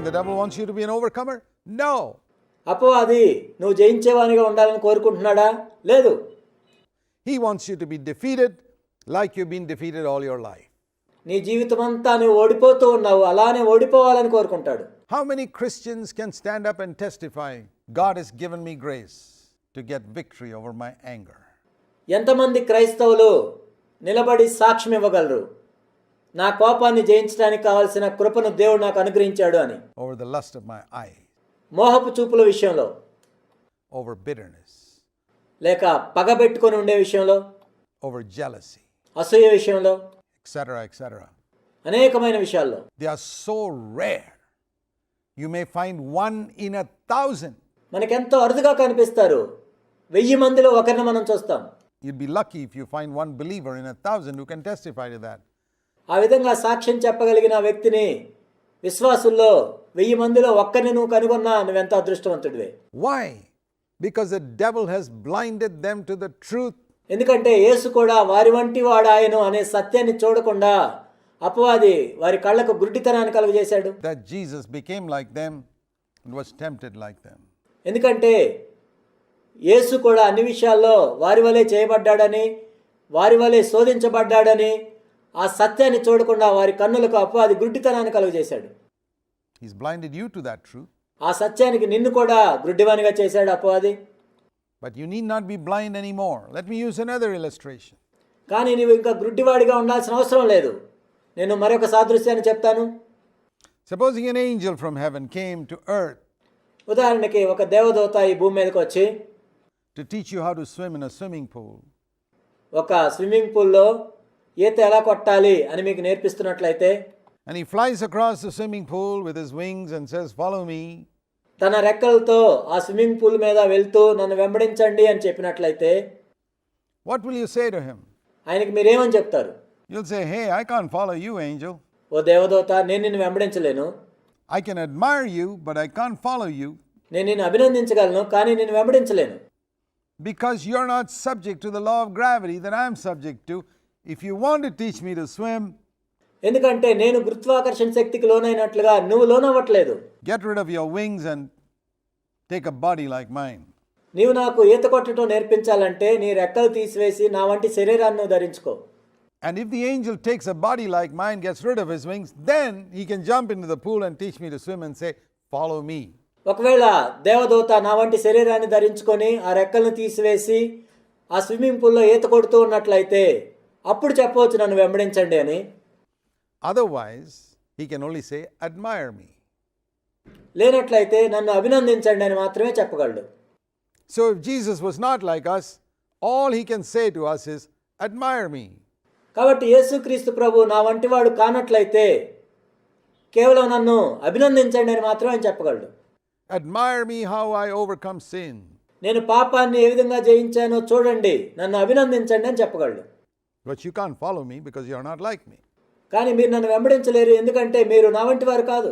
the devil wants you to be an overcomer? No. అపవాది నువ్వు జయించేవానిగా ఉండాలని కోరుకుంటున్నాడా? లేదు. He wants you to be defeated like you've been defeated all your life. నీ జీవితం అంతా నువ్వు ఓడిపోతూ ఉన్నావు, అలానే ఓడిపోవాలని కోరుకుంటాడు. How many Christians can stand up and testify, God has given me grace to get victory over my anger? ఎంతమంది క్రైస్తవులు నిలబడి సాక్ష్యం ఇవ్వగలరు, నా కోపాన్ని జయించడానికి కావాల్సిన కృపను దేవుడు నాకు అనుగ్రహించాడు అని? Over the lust of my eye. మోహపు చూపుల విషయంలో, over bitterness, లేక పగబెట్టుకొని ఉండే విషయంలో, over jealousy, అసూయ విషయంలో, etc., etc. అనేకమైన విషయాల్లో. They are so rare. You may find one in 1,000. మనకెంతో అరుదుగా కనిపిస్తారు. 1000 మందిలో ఒకరిని మనం చూస్తాం. You'd be lucky if you find one believer in 1,000 who can testify to that. ఆ విధంగా సాక్ష్యం చెప్పగలిగిన వ్యక్తిని విశ్వాసుల్లో 1000 మందిలో ఒక్కరిని నువ్వు కనుగొన్నా నువ్వెంత అదృష్టవంతుడివే. Why? Because the devil has blinded them to the truth. ఎందుకంటే యేసు కూడా వారి వంటి వాడాయను అనే సత్యాన్ని చూడకుండా అపవాది వారి కళ్ళకు గుడ్డితనాన్ని కలుగజేశాడు. That Jesus became like them and was tempted like them. ఎందుకంటే యేసు కూడా అన్ని విషయాల్లో వారి వలె చేయబడ్డాడని, వారి వలె శోధించబడ్డాడని ఆ సత్యాన్ని చూడకుండా వారి కన్నులకు అపవాది గుడ్డితనాన్ని కలుగజేశాడు. He's blinded you to that truth. ఆ సత్యానికి నిన్ను కూడా గుడ్డివానిగా చేశాడు అపవాది. But you need not be blind anymore. Let me use another illustration. కానీ నీవు ఇంకా గుడ్డివాడిగా ఉండాల్సిన అవసరం లేదు. నేను మరొక సాదృశ్యాన్ని చెప్తాను. Supposing an angel from heaven came to earth ఉదాహరణకి ఒక దేవదూత ఈ భూమి మీదకి వచ్చి to teach you how to swim in a swimming pool. ఒక స్విమ్మింగ్ పూల్లో ఈత ఎలా కొట్టాలి అని మీకు నేర్పిస్తున్నట్లయితే, and he flies across the swimming pool with his wings and says, "Follow me." తన రెక్కలతో ఆ స్విమ్మింగ్ పూల్ మీద వెళ్తూ నన్ను వెంబడించండి అని చెప్పినట్లయితే, what will you say to him? ఆయనకి మీరేమని చెప్తారు? You'll say, "Hey, I can't follow you, angel. ఓ దేవదూత, నేను నిన్ను వెంబడించలేను. I can admire you, but I can't follow you. నేను నిన్ను అభినందించగలను, కానీ నిన్ను వెంబడించలేను. Because you're not subject to the law of gravity that I'm subject to. If you want to teach me to swim, ఎందుకంటే నేను గురుత్వాకర్షణ శక్తికి లోనైనట్లుగా నువ్వు లోనవ్వట్లేదు. get rid of your wings and take a body like mine." నీవు నాకు ఈత కొట్టడం నేర్పించాలంటే నీ రెక్కలు తీసివేసి నా వంటి శరీరాన్ని నువ్వు ధరించుకో. And if the angel takes a body like mine, gets rid of his wings, then he can jump into the pool and teach me to swim and say, "Follow me." ఒకవేళ దేవదూత నా వంటి శరీరాన్ని ధరించుకొని ఆ రెక్కలను తీసివేసి ఆ స్విమ్మింగ్ పూల్లో ఈత కొడుతూ ఉన్నట్లయితే అప్పుడు చెప్పవచ్చు నన్ను వెంబడించండి అని. Otherwise, he can only say, "Admire me." లేనట్లయితే నన్ను అభినందించండి అని మాత్రమే చెప్పగలడు. So if Jesus was not like us, all he can say to us is, "Admire me." కాబట్టి యేసుక్రీస్తు ప్రభు నా వంటి వాడు కానట్లయితే కేవలం నన్ను అభినందించండి అని మాత్రమే ఆయన చెప్పగలడు. Admire me how I overcome sin. నేను పాపాన్ని ఏ విధంగా జయించానో చూడండి, నన్ను అభినందించండి అని చెప్పగలడు. But you can't follow me because you're not like me. కానీ మీరు నన్ను వెంబడించలేరు, ఎందుకంటే మీరు నా వంటి వారు కాదు.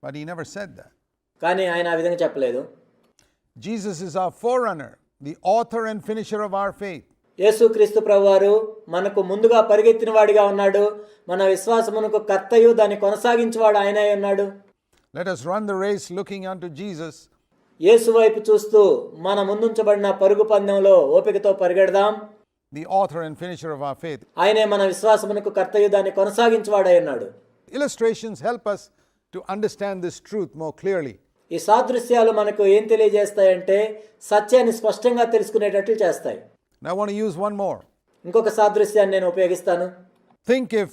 But he never said that. కానీ ఆయన ఆ విధంగా చెప్పలేదు. Jesus is our forerunner, the author and finisher of our faith. యేసుక్రీస్తు ప్రభువారు మనకు ముందుగా పరిగెత్తిన వాడిగా ఉన్నాడు. మన విశ్వాసమునకు కర్తయు దాన్ని కొనసాగించేవాడు ఆయనే ఉన్నాడు. Let us run the race looking unto Jesus. యేసు వైపు చూస్తూ మన ముందుంచబడిన పరుగు పందెంలో ఓపికతో పరిగెడదాం. The author and finisher of our faith. ఆయనే మన విశ్వాసమునకు కర్తయు దాన్ని కొనసాగించేవాడై ఉన్నాడు. Illustrations help us to understand this truth more clearly. ఈ సాదృశ్యాలు మనకు ఏం తెలియజేస్తాయంటే సత్యాన్ని స్పష్టంగా తెలుసుకునేటట్లు చేస్తాయి. Now I want to use one more. ఇంకొక సాదృశ్యాన్ని నేను ఉపయోగిస్తాను. Think if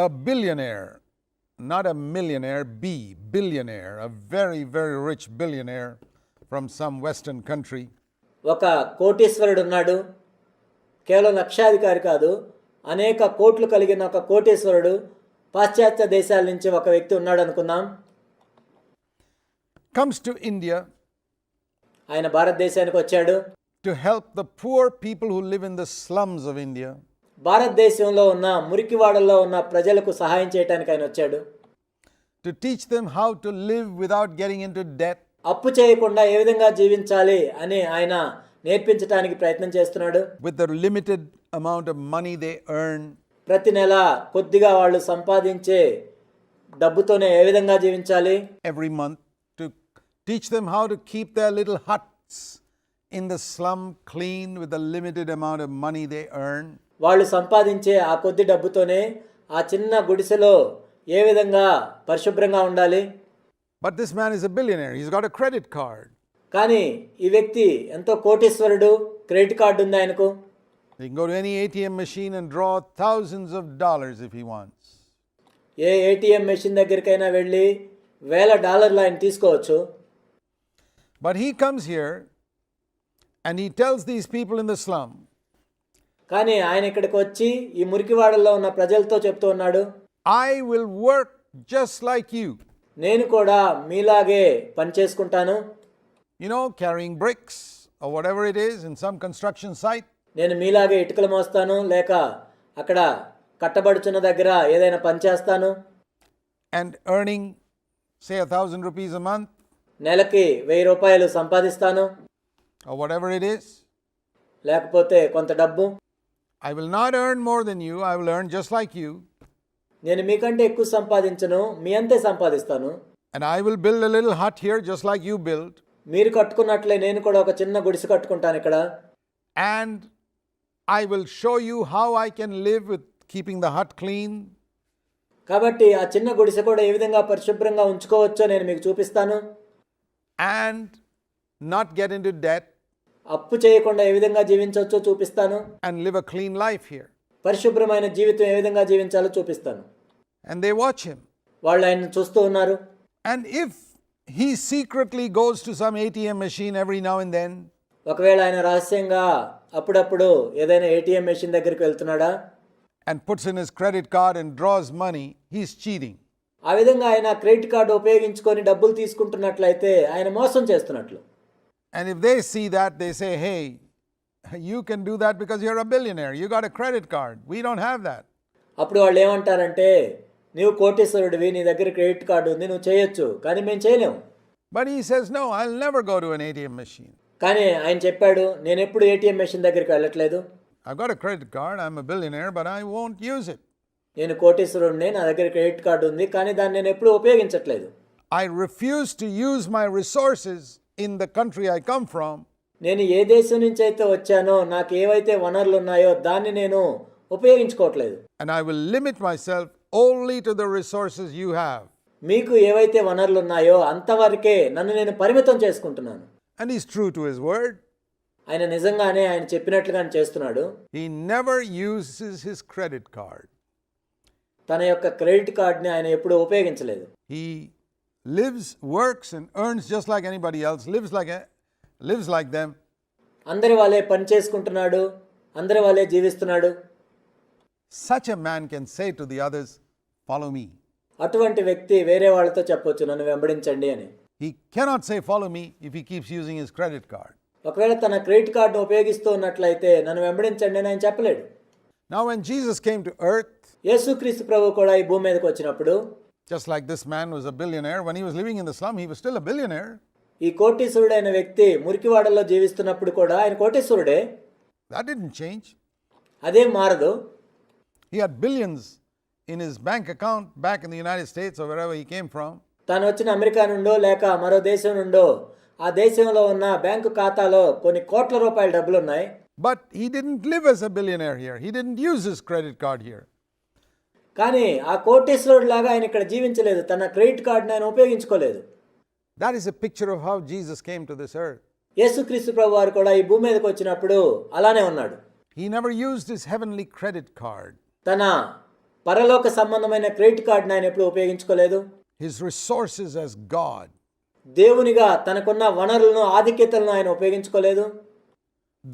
a billionaire, not a millionaire, billionaire, a very, very rich billionaire from some Western country. ఒక కోటీశ్వరుడు ఉన్నాడు, కేవలం లక్షాధికారి కాదు, అనేక కోట్లు కలిగిన ఒక కోటీశ్వరుడు పాశ్చాత్య దేశాల నుంచి ఒక వ్యక్తి ఉన్నాడు అనుకుందాం. Comes to India. ఆయన భారతదేశానికి వచ్చాడు. To help the poor people who live in the slums of India. భారతదేశంలో ఉన్న మురికివాడల్లో ఉన్న ప్రజలకు సహాయం చేయడానికి ఆయన వచ్చాడు. To teach them how to live without getting into debt. అప్పు చేయకుండా ఏ విధంగా జీవించాలి అని ఆయన నేర్పించడానికి ప్రయత్నం చేస్తున్నాడు. With the limited amount of money they earn. ప్రతి నెల కొద్దిగా వాళ్ళు సంపాదించే డబ్బుతోనే ఏ విధంగా జీవించాలి, every month to teach them how to keep their little huts in the slum clean with the limited amount of money they earn. వాళ్ళు సంపాదించే ఆ కొద్ది డబ్బుతోనే ఆ చిన్న గుడిసెలో ఏ విధంగా పరిశుభ్రంగా ఉండాలి. But this man is a billionaire. He's got a credit card. కానీ ఈ వ్యక్తి ఎంతో కోటీశ్వరుడు, క్రెడిట్ కార్డు ఉంది ఆయనకు. He can go to any ATM machine and draw thousands of dollars if he wants. ఏ ఏటీఎం మెషిన్ దగ్గరికైనా వెళ్ళి $1,000 ఆయన తీసుకోవచ్చు. But he comes here and he tells these people in the slum, కానీ ఆయన ఇక్కడికి వచ్చి ఈ మురికివాడల్లో ఉన్న ప్రజలతో చెప్తూ ఉన్నాడు, I will work just like you. నేను కూడా మీలాగే పని చేసుకుంటాను. You know, carrying bricks or whatever it is in some construction site. నేను మీలాగే ఇటుకలు మోస్తాను, లేక అక్కడ కట్టబడుచున్న దగ్గర ఏదైనా పని చేస్తాను. And earning, say, 1,000 rupees a month నెలకి $1,000 సంపాదిస్తాను, or whatever it is. లేకపోతే కొంత డబ్బు. I will not earn more than you. I will earn just like you. నేను మీకంటే ఎక్కువ సంపాదించను, మీ అంతే సంపాదిస్తాను. And I will build a little hut here just like you built. మీరు కట్టుకున్నట్లే నేను కూడా ఒక చిన్న గుడిసె కట్టుకుంటాను ఇక్కడ. And I will show you how I can live with keeping the hut clean. కాబట్టి ఆ చిన్న గుడిసె కూడా ఏ విధంగా పరిశుభ్రంగా ఉంచుకోవచ్చో నేను మీకు చూపిస్తాను. And not get into debt. అప్పు చేయకుండా ఏ విధంగా జీవించవచ్చో చూపిస్తాను. And live a clean life here. పరిశుభ్రమైన జీవితం ఏ విధంగా జీవించాలో చూపిస్తాను. And they watch him. వాళ్ళు ఆయన చూస్తూ ఉన్నారు. And if he secretly goes to some ATM machine every now and then, ఒకవేళ ఆయన రహస్యంగా అప్పుడప్పుడు ఏదైనా ఏటీఎం మెషిన్ దగ్గరికి వెళ్తున్నాడా, and puts in his credit card and draws money, he's cheating. ఆ విధంగా ఆయన క్రెడిట్ కార్డు ఉపయోగించుకొని డబ్బులు తీసుకుంటున్నట్లయితే ఆయన మోసం చేస్తున్నట్లు. And if they see that, they say, hey, you can do that because you're a billionaire. You got a credit card. We don't have that. అప్పుడు వాళ్ళు ఏమంటారంటే, నీవు కోటీశ్వరుడివి, నీ దగ్గర క్రెడిట్ కార్డు ఉంది, నువ్వు చేయొచ్చు, కానీ మేము చేయలేము. But he says, no, I'll never go to an ATM machine. కానీ ఆయన చెప్పాడు, నేను ఎప్పుడు ఏటీఎం మెషిన్ దగ్గరికి వెళ్ళట్లేదు. I've got a credit card. I'm a billionaire, but I won't use it. నేను కోటీశ్వరుడిని, నా దగ్గర క్రెడిట్ కార్డు ఉంది, కానీ దాన్ని నేను ఎప్పుడూ ఉపయోగించట్లేదు. I refuse to use my resources in the country I come from. నేను ఏ దేశం నుంచి అయితే వచ్చానో నాకు ఏవైతే వనరులు ఉన్నాయో దాన్ని నేను ఉపయోగించుకోవట్లేదు. And I will limit myself only to the resources you have. మీకు ఏవైతే వనరులు ఉన్నాయో అంతవరకే నన్ను నేను పరిమితం చేసుకుంటున్నాను. And he's true to his word. ఆయన నిజంగానే ఆయన చెప్పినట్లుగానే చేస్తున్నాడు. He never uses his credit card. తన యొక్క క్రెడిట్ కార్డ్ని ఆయన ఎప్పుడూ ఉపయోగించలేదు. He lives, works and earns just like anybody else, lives like them. అందరి వాళ్ళే పని చేసుకుంటున్నాడు, అందరి వాళ్ళే జీవిస్తున్నాడు. Such a man can say to the others, follow me. అటువంటి వ్యక్తి వేరే వాళ్ళతో చెప్పొచ్చు, నన్ను వెంబడించండి అని. He cannot say follow me if he keeps using his credit card. ఒకవేళ తన క్రెడిట్ కార్డును ఉపయోగిస్తూ ఉన్నట్లయితే నన్ను వెంబడించండి అని ఆయన చెప్పలేడు. Now when Jesus came to earth, యేసుక్రీస్తు ప్రభువు కూడా ఈ భూమి మీదకి వచ్చినప్పుడు, just like this man was a billionaire, when he was living in the slum, he was still a billionaire. ఈ కోటీశ్వరుడైన వ్యక్తి మురికివాడల్లో జీవిస్తున్నప్పుడు కూడా ఆయన కోటీశ్వరుడే. That didn't change. అదేం మారదు. He had billions in his bank account back in the United States or wherever he came from. తాను వచ్చిన America నుండో లేక మరో దేశం నుండో ఆ దేశంలో ఉన్న బ్యాంకు ఖాతాలో కొన్ని కోట్ల రూపాయల డబ్బులు ఉన్నాయి. But he didn't live as a billionaire here. He didn't use his credit card here. కానీ ఆ కోటీశ్వరుడు లాగా ఆయన ఇక్కడ జీవించలేదు, తన క్రెడిట్ కార్డును ఆయన ఉపయోగించుకోలేదు. That is a picture of how Jesus came to this earth. యేసుక్రీస్తు ప్రభు వారు కూడా ఈ భూమి మీదకి వచ్చినప్పుడు అలానే ఉన్నాడు. He never used his heavenly credit card. తన పరలోక సంబంధమైన క్రెడిట్ కార్డును ఆయన ఎప్పుడు ఉపయోగించుకోలేదు. His resources as God. దేవునిగా తనకున్న వనరులను ఆధిక్యతలను ఆయన ఉపయోగించుకోలేదు.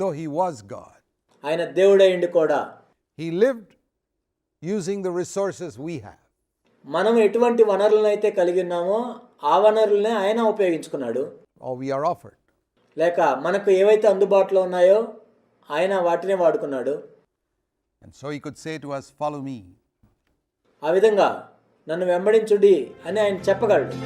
Though he was God. ఆయన దేవుడైండి కూడా. He lived using the resources we have. మనం ఎటువంటి వనరులను అయితే కలిగి ఉన్నామో ఆ వనరులనే ఆయన ఉపయోగించుకున్నాడు. Or we are offered. లేక మనకు ఏవైతే అందుబాటులో ఉన్నాయో ఆయన వాటినే వాడుకున్నాడు. And so he could say to us, follow me. ఆ విధంగా నన్ను వెంబడించుడి అని ఆయన చెప్పగలడు.